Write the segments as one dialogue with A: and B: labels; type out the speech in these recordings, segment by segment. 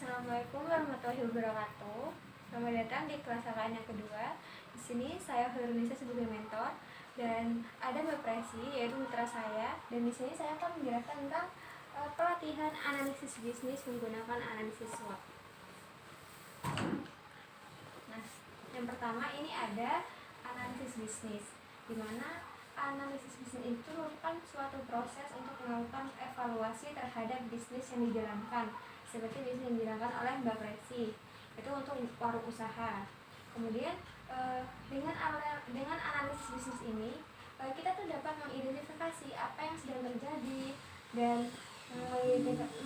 A: Assalamualaikum warahmatullahi wabarakatuh. Selamat datang di kelas KKN yang kedua. Di sini saya Nisa sebagai mentor dan ada Mbak Presi yaitu mitra saya. Dan di sini saya akan menjelaskan tentang pelatihan analisis bisnis menggunakan analisis SWOT. Nah, yang pertama ini ada analisis bisnis, di mana analisis bisnis itu merupakan suatu proses untuk melakukan evaluasi terhadap bisnis yang dijalankan, seperti bisnis yang dijalankan oleh Mbak Presi, itu untuk warung usaha. Kemudian dengan analisis bisnis ini kita tuh dapat mengidentifikasi apa yang sedang terjadi dan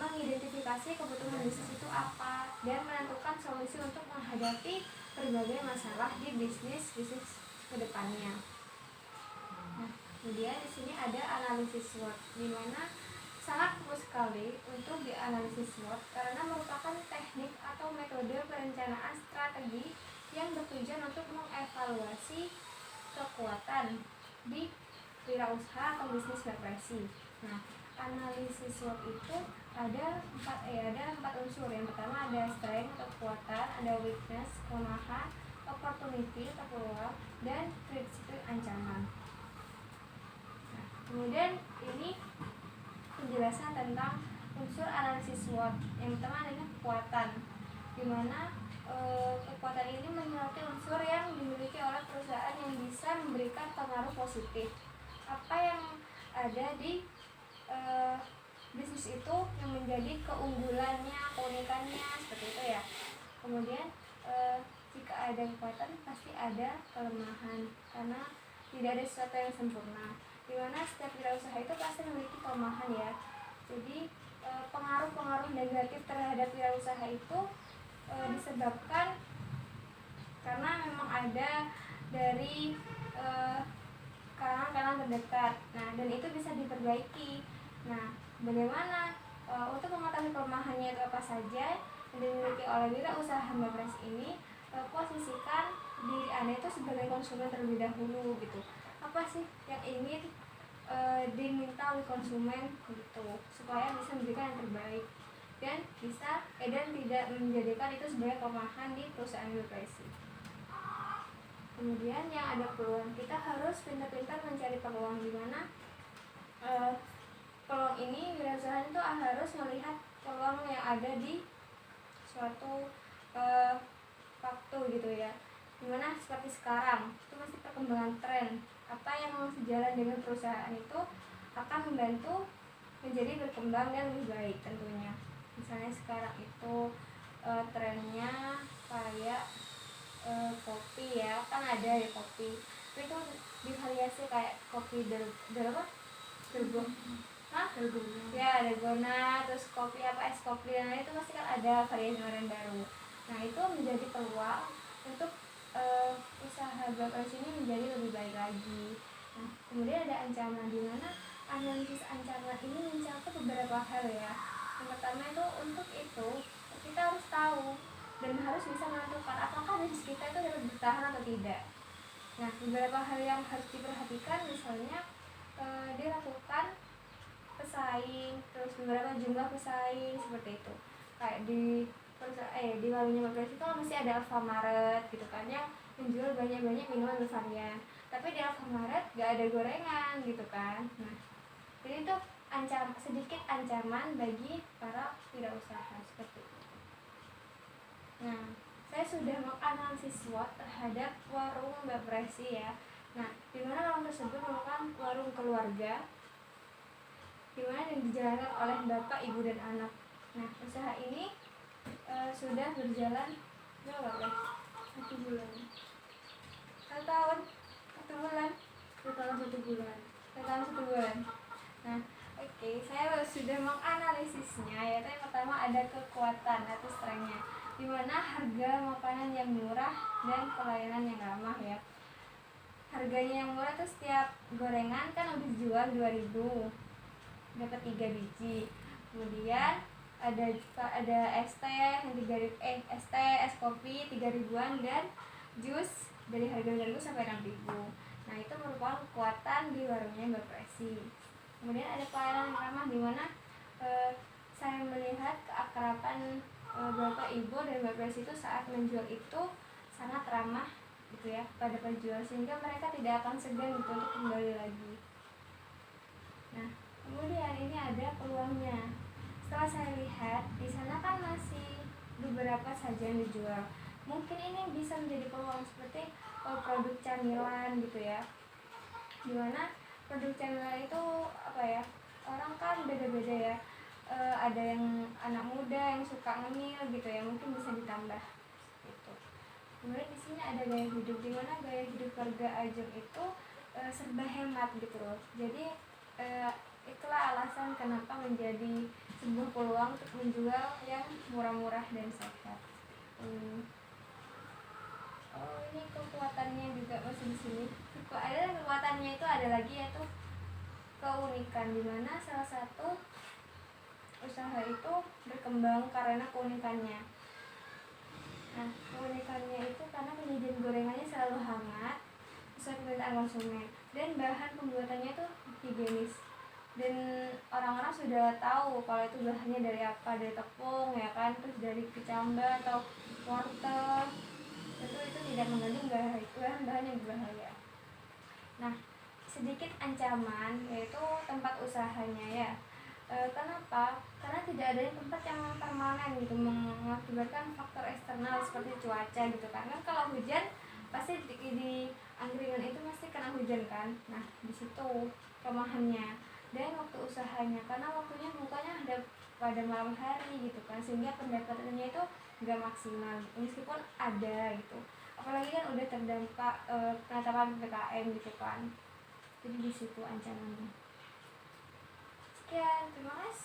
A: mengidentifikasi kebutuhan bisnis itu apa dan menentukan solusi untuk menghadapi berbagai masalah di bisnis kedepannya. Nah, kemudian di sini ada analisis SWOT, di mana sangat perlu sekali untuk dianalisis SWOT karena merupakan teknik atau metode perencanaan strategi yang bertujuan untuk mengevaluasi kekuatan di wirausaha atau bisnis berpresi. Nah, analisis SWOT itu ada empat unsur. Yang pertama ada strength atau kekuatan, ada weakness, kelemahan, opportunity atau peluang, dan threat ancaman. Nah, kemudian ini penjelasan tentang unsur analisis SWOT. Yang pertama adalah kekuatan, di mana kekuatan ini menyoroti unsur yang dimiliki oleh perusahaan yang bisa memberikan pengaruh positif. Apa yang ada di bisnis itu yang menjadi keunggulannya, keunikannya, seperti itu ya. Kemudian jika ada kekuatan pasti ada kelemahan, karena tidak ada sesuatu yang sempurna, dimana setiap wirausaha itu pasti memiliki kelemahan ya. Jadi pengaruh-pengaruh negatif terhadap wirausaha itu disebabkan karena memang ada dari kalangan terdekat. Nah, dan itu bisa diperbaiki. Nah, bagaimana untuk mengetahui kelemahannya itu apa saja yang dimiliki oleh wirausaha Mbak Presi ini, posisikan diri Anda itu sebagai konsumen terlebih dahulu gitu. Apa sih yang ingin diminta oleh konsumen gitu, supaya bisa memberikan yang terbaik dan dan tidak menjadikan itu sebagai kelemahan di perusahaan Mbak Presi. Kemudian yang ada peluang, kita harus pintar-pintar mencari peluang, di mana peluang ini wirausaha itu harus melihat peluang yang ada di suatu waktu gitu ya. Dimana seperti sekarang itu masih perkembangan tren, apa yang sejalan dengan perusahaan itu akan membantu menjadi berkembang dan lebih baik tentunya. Misalnya sekarang itu trennya kayak kopi ya, kan ada ya kopi, tapi itu divariasi kayak kopi dalgona, terus kopi es kopi, nah itu pasti kan ada variasi baru. Nah, itu menjadi peluang untuk usaha bakal sini menjadi lebih baik lagi. Nah, kemudian ada ancaman, di mana analisis ancaman ini mencakup beberapa hal ya. Yang pertama itu, untuk itu kita harus tahu dan harus bisa menentukan apakah bisnis kita itu dapat bertahan atau tidak. Nah, beberapa hal yang harus diperhatikan, misalnya dilakukan pesaing, terus beberapa jumlah pesaing seperti itu. Kayak di warungnya Mbak Presi itu masih ada Alfamaret gitu kan, yang menjual banyak-banyak minuman bervarian. Tapi di Alfamaret gak ada gorengan gitu kan. Nah, jadi itu sedikit ancaman bagi para wirausaha seperti itu. Nah, saya sudah menganalisis SWOT terhadap warung Mbak Presi ya. Nah, di mana warung tersebut merupakan warung keluarga, di mana yang dijalankan oleh bapak, ibu, dan anak. Nah, usaha ini sudah berjalan berapa? 1 bulan. 1 tahun, 1 bulan, 1 bulan. Nah, oke, saya sudah menganalisisnya, yaitu yang pertama ada kekuatan atau strength-nya, di mana harga makanan yang murah dan pelayanan yang ramah ya. Harganya yang murah tuh setiap gorengan kan habis jual 2.000, dapat 3 biji. Kemudian ada es teh yang es kopi 3.000-an, dan jus dari harga 2.000 sampai 6.000. Nah, itu merupakan kekuatan di warungnya Mbak Presi. Kemudian ada pelayanan yang ramah, di mana saya melihat keakraban Bapak Ibu dan Bapak itu saat menjual itu sangat ramah gitu ya pada penjual, sehingga mereka tidak akan segan gitu untuk kembali lagi. Nah, kemudian ini ada peluangnya. Setelah saya lihat di sana kan masih beberapa saja yang dijual. Mungkin ini bisa menjadi peluang seperti produk camilan gitu ya. Dimana produk camilan itu apa ya? Orang kan beda-beda ya. Ada yang anak muda yang suka ngemil gitu ya, mungkin bisa ditambah gitu. Kemudian di sini ada gaya hidup, di mana gaya hidup warga Ajam itu serba hemat gitu loh. Jadi itulah alasan kenapa menjadi sebuah peluang untuk menjual yang murah-murah dan sehat. Oh, ini kekuatannya juga masih di sini. Kekuatannya itu ada lagi, yaitu keunikan, di mana salah satu usaha itu berkembang karena keunikannya. Nah, keunikannya itu karena penyajian gorengannya selalu hangat sesuai permintaan konsumen, dan bahan pembuatannya itu higienis, dan orang-orang sudah tahu kalau itu bahannya dari apa, dari tepung ya kan, terus dari kecamba atau wortel. Itu tidak mengandung bahan-bahan yang berbahaya. Nah, sedikit ancaman yaitu tempat usahanya ya. Kenapa? Karena tidak adanya tempat yang permanen gitu, mengakibatkan faktor eksternal seperti cuaca gitu kan. Kan kalau hujan pasti di angkringan itu pasti kena hujan kan. Nah, di situ kelemahannya. Dan waktu usahanya, karena waktunya bukanya ada pada malam hari gitu kan, sehingga pendapatannya itu nggak maksimal meskipun ada gitu. Apalagi kan udah terdampak penetapan PPKM gitu kan. Jadi di situ ancamannya. Sekian, terima kasih.